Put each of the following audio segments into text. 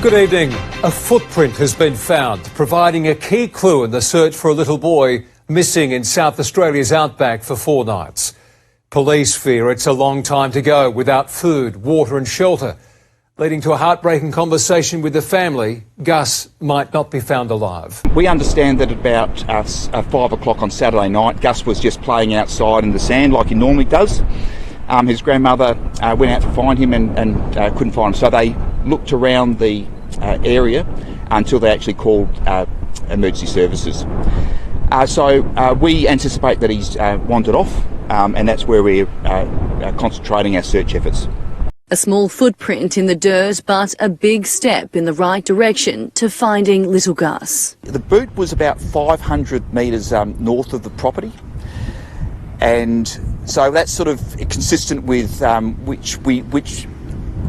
Good evening. A footprint has been found, providing a key clue in the search for a little boy missing in South Australia's Outback for 4 nights. Police fear it's a long time to go without food, water and shelter, leading to a heartbreaking conversation with the family. Gus might not be found alive. We understand that about 5 o'clock on Saturday night, Gus was just playing outside in the sand like he normally does. His grandmother went out to find him and couldn't find him, so they looked around the area until they actually called emergency services. So we anticipate that he's wandered off, and that's where we're concentrating our search efforts. A small footprint in the dirt, but a big step in the right direction to finding little Gus. The boot was about 500 metres north of the property, and so that's sort of consistent with which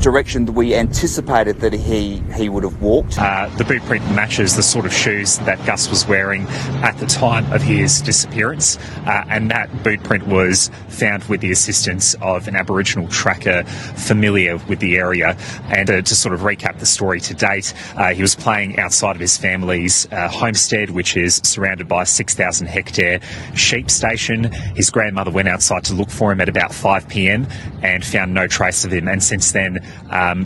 direction that we anticipated that he would have walked. The boot print matches the sort of shoes that Gus was wearing at the time of his disappearance, and that boot print was found with the assistance of an Aboriginal tracker familiar with the area. And to sort of recap the story to date, he was playing outside of his family's homestead, which is surrounded by a 6,000 hectare sheep station. His grandmother went outside to look for him at about 5 p.m. and found no trace of him, and since then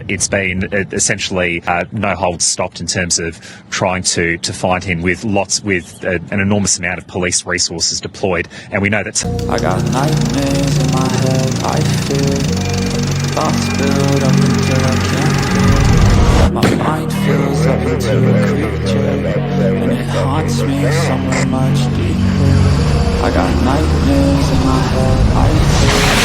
it's been essentially no holds stopped in terms of trying to find him with an enormous amount of police resources deployed. And we know that I got nightmares in my head, I fear thoughts build up until I can't feel. My mind fills up into a creature, and it haunts me somewhere much deeper. I got nightmares in my head, I fear.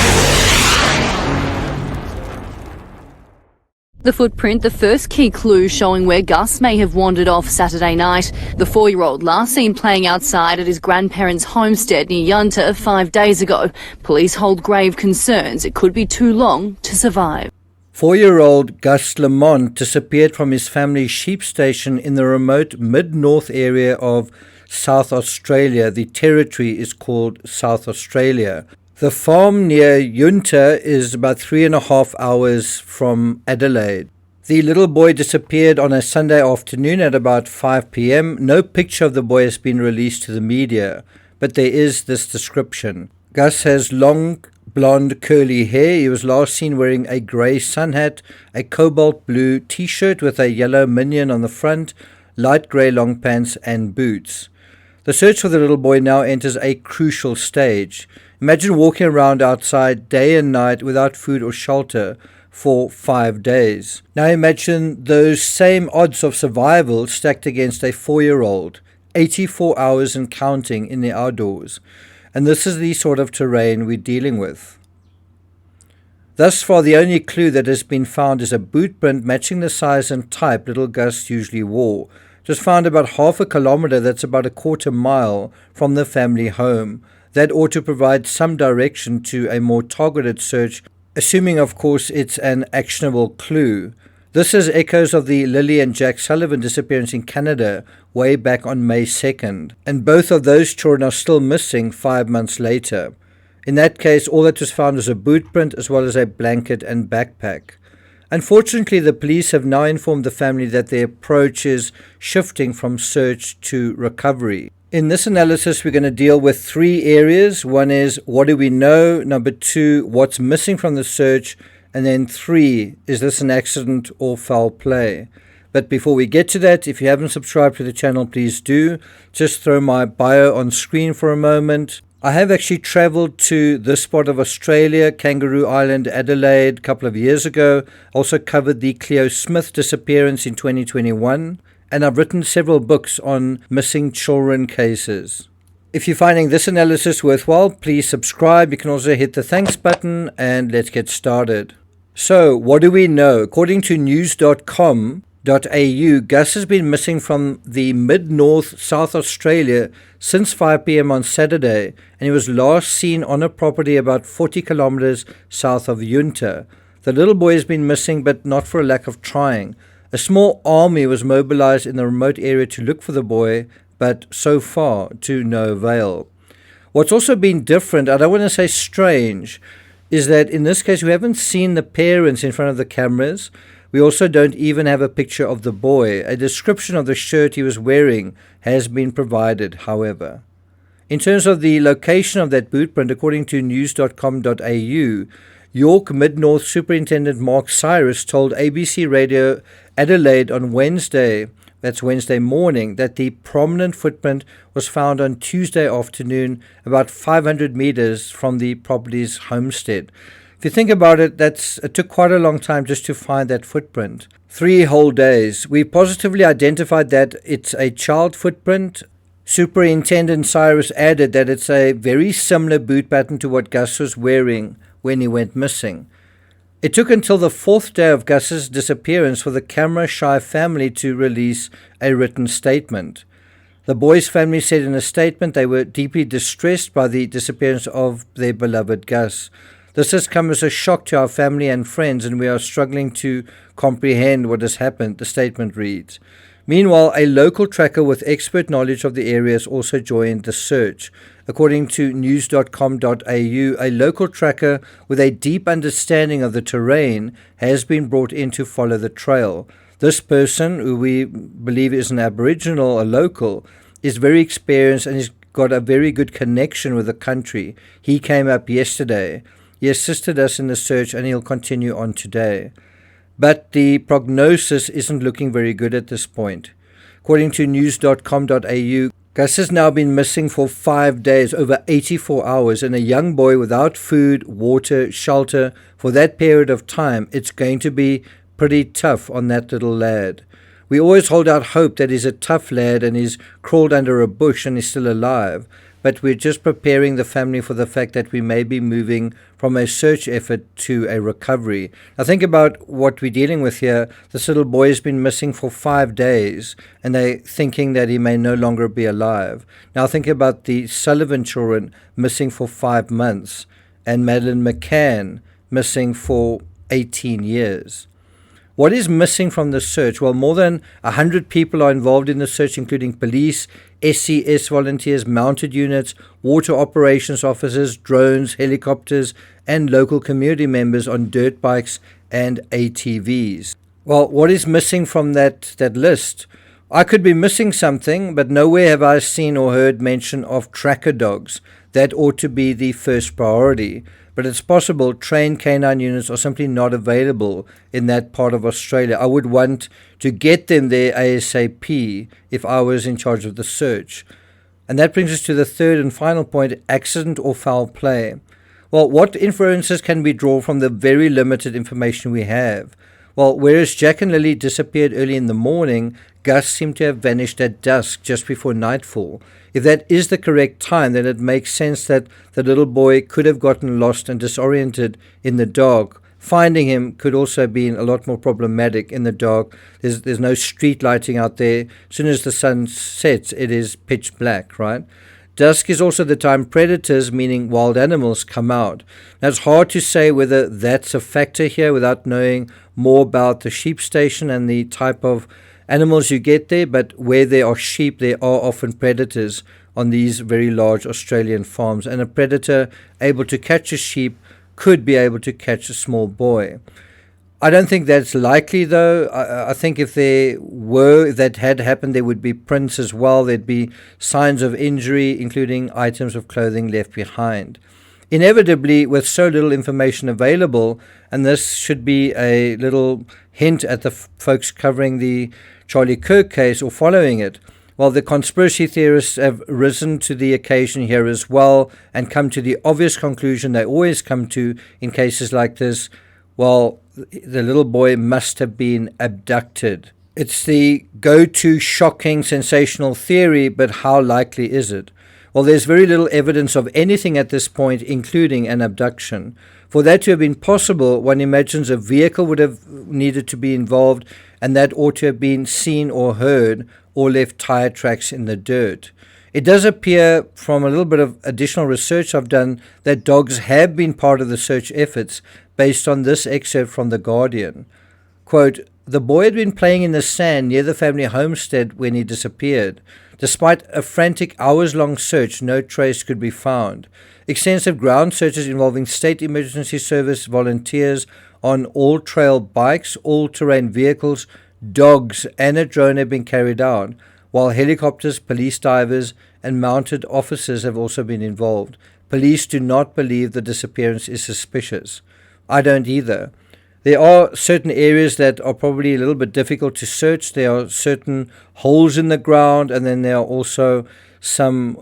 The footprint, the first key clue showing where Gus may have wandered off Saturday night. The 4-year-old last seen playing outside at his grandparents' homestead near Yunta 5 days ago. Police hold grave concerns it could be too long to survive. 4-year-old Gus Lamont disappeared from his family's sheep station in the remote mid-north area of South Australia. The territory is called South Australia. The farm near Yunta is about 3.5 hours from Adelaide. The little boy disappeared on a Sunday afternoon at about 5 p.m. No picture of the boy has been released to the media, but there is this description. Gus has long, blonde, curly hair. He was last seen wearing a grey sun hat, a cobalt blue t-shirt with a yellow minion on the front, light grey long pants and boots. The search for the little boy now enters a crucial stage. Imagine walking around outside day and night without food or shelter for 5 days. Now imagine those same odds of survival stacked against a 4-year-old, 84 hours and counting in the outdoors. And this is the sort of terrain we're dealing with. Thus far, the only clue that has been found is a boot print matching the size and type little Gus usually wore. It was found about half a kilometre, that's about a quarter mile, from the family home. That ought to provide some direction to a more targeted search, assuming, of course, it's an actionable clue. This is echoes of the Lily and Jack Sullivan disappearance in Canada way back on May 2nd, and both of those children are still missing 5 months later. In that case, all that was found was a boot print as well as a blanket and backpack. Unfortunately, the police have now informed the family that their approach is shifting from search to recovery. In this analysis, we're going to deal with 3 areas. One is, what do we know? Number 2, what's missing from the search? And then 3, is this an accident or foul play? But before we get to that, if you haven't subscribed to the channel, please do. Just throw my bio on screen for a moment. I have actually travelled to this part of Australia, Kangaroo Island, Adelaide, a couple of years ago. Also covered the Cleo Smith disappearance in 2021. And I've written several books on missing children cases. If you're finding this analysis worthwhile, please subscribe. You can also hit the thanks button, and let's get started. So, what do we know? According to news.com.au, Gus has been missing from the mid-north South Australia since 5 p.m. on Saturday, and he was last seen on a property about 40 kilometers south of Yunta. The little boy has been missing, but not for a lack of trying. A small army was mobilized in the remote area to look for the boy, but so far to no avail. What's also been different, I don't want to say strange, is that in this case we haven't seen the parents in front of the cameras, We also don't even have a picture of the boy. A description of the shirt he was wearing has been provided, however. In terms of the location of that boot print, according to news.com.au, York Mid-North Superintendent Mark Cyrus told ABC Radio Adelaide on Wednesday, that's Wednesday morning, that the prominent footprint was found on Tuesday afternoon about 500 meters from the property's homestead. If you think about it, it took quite a long time just to find that footprint. 3 whole days. We positively identified that it's a child footprint. Superintendent Cyrus added that it's a very similar boot pattern to what Gus was wearing when he went missing. It took until the 4th day of Gus's disappearance for the camera-shy family to release a written statement. The boy's family said in a statement they were deeply distressed by the disappearance of their beloved Gus. This has come as a shock to our family and friends, and we are struggling to comprehend what has happened, the statement reads. Meanwhile, a local tracker with expert knowledge of the area has also joined the search. According to news.com.au, a local tracker with a deep understanding of the terrain has been brought in to follow the trail. This person, who we believe is an Aboriginal, a local, is very experienced and has got a very good connection with the country. He came up yesterday. He assisted us in the search and he'll continue on today. But the prognosis isn't looking very good at this point. According to news.com.au, Gus has now been missing for 5 days, over 84 hours, and a young boy without food, water, shelter for that period of time. It's going to be pretty tough on that little lad. We always hold out hope that he's a tough lad and he's crawled under a bush and is still alive. But we're just preparing the family for the fact that we may be moving from a search effort to a recovery. Now think about what we're dealing with here. This little boy has been missing for 5 days, and they're thinking that he may no longer be alive. Now think about the Sullivan children missing for 5 months, and Madeleine McCann missing for 18 years. What is missing from the search? Well, more than 100 people are involved in the search, including police, SCS volunteers, mounted units, water operations officers, drones, helicopters, and local community members on dirt bikes and ATVs. Well, what is missing from that list? I could be missing something, but nowhere have I seen or heard mention of tracker dogs. That ought to be the first priority. But it's possible trained canine units are simply not available in that part of Australia. I would want to get them there ASAP if I was in charge of the search. And that brings us to the third and final point, accident or foul play. Well, what inferences can we draw from the very limited information we have? Well, whereas Jack and Lily disappeared early in the morning, Gus seemed to have vanished at dusk just before nightfall. If that is the correct time, then it makes sense that the little boy could have gotten lost and disoriented in the dark. Finding him could also have been a lot more problematic in the dark. There's no street lighting out there. As soon as the sun sets, it is pitch black, right? Dusk is also the time predators, meaning wild animals, come out. Now, it's hard to say whether that's a factor here without knowing more about the sheep station and the type of animals you get there, but where there are sheep, there are often predators on these very large Australian farms, and a predator able to catch a sheep could be able to catch a small boy. I don't think that's likely, though. I think if that had happened, there would be prints as well. There'd be signs of injury, including items of clothing left behind. Inevitably, with so little information available, and this should be a little hint at the folks covering the Charlie Kirk case or following it, well, the conspiracy theorists have risen to the occasion here as well and come to the obvious conclusion they always come to in cases like this. Well, the little boy must have been abducted. It's the go-to shocking, sensational theory, but how likely is it? Well, there's very little evidence of anything at this point, including an abduction. For that to have been possible, one imagines a vehicle would have needed to be involved, and that ought to have been seen or heard or left tire tracks in the dirt. It does appear from a little bit of additional research I've done that dogs have been part of the search efforts based on this excerpt from The Guardian. Quote, "The boy had been playing in the sand near the family homestead when he disappeared. Despite a frantic hours-long search, no trace could be found. Extensive ground searches involving State Emergency Service volunteers on all-trail bikes, all-terrain vehicles, dogs, and a drone have been carried out, while helicopters, police divers, and mounted officers have also been involved. Police do not believe the disappearance is suspicious. I don't either. There are certain areas that are probably a little bit difficult to search. There are certain holes in the ground, and then there are also some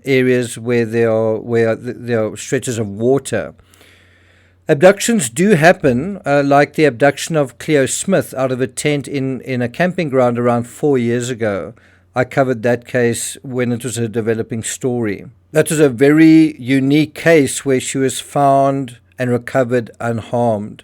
areas where there are stretches of water. Abductions do happen, like the abduction of Cleo Smith out of a tent in a camping ground around 4 years ago. I covered that case when it was a developing story. That was a very unique case where she was found and recovered unharmed.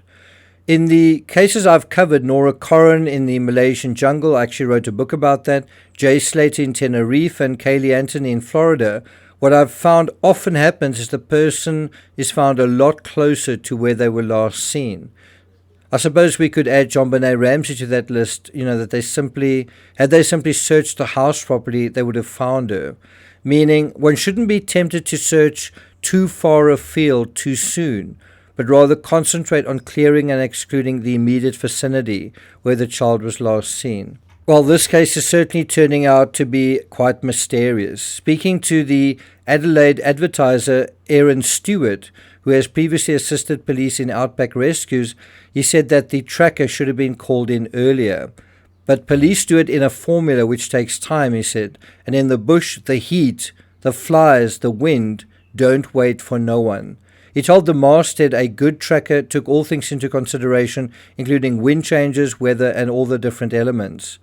In the cases I've covered, Nora Corrin in the Malaysian jungle, I actually wrote a book about that, Jay Slater in Tenerife, and Kaylee Anthony in Florida, what I've found often happens is the person is found a lot closer to where they were last seen. I suppose we could add John Benet Ramsey to that list, that had they simply searched the house properly, they would have found her. Meaning, one shouldn't be tempted to search too far afield too soon, but rather concentrate on clearing and excluding the immediate vicinity where the child was last seen. Well, this case is certainly turning out to be quite mysterious. Speaking to the Adelaide advertiser Aaron Stewart, who has previously assisted police in Outback rescues, he said that the tracker should have been called in earlier. But police do it in a formula which takes time, he said. And in the bush, the heat, the flies, the wind don't wait for no one. He told the masthead a good tracker took all things into consideration, including wind changes, weather, and all the different elements.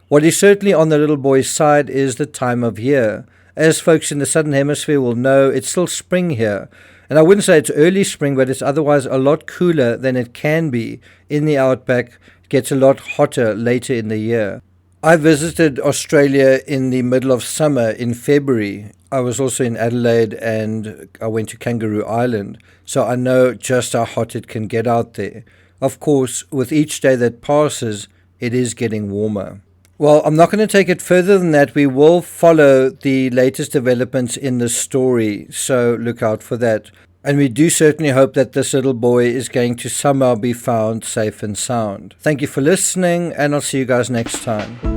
What is certainly on the little boy's side is the time of year. As folks in the Southern Hemisphere will know, it's still spring here. And I wouldn't say it's early spring, but it's otherwise a lot cooler than it can be in the Outback. It gets a lot hotter later in the year. I visited Australia in the middle of summer in February. I was also in Adelaide and I went to Kangaroo Island, so I know just how hot it can get out there. Of course, with each day that passes, it is getting warmer. Well, I'm not going to take it further than that. We will follow the latest developments in the story, so look out for that. And we do certainly hope that this little boy is going to somehow be found safe and sound. Thank you for listening, and I'll see you guys next time.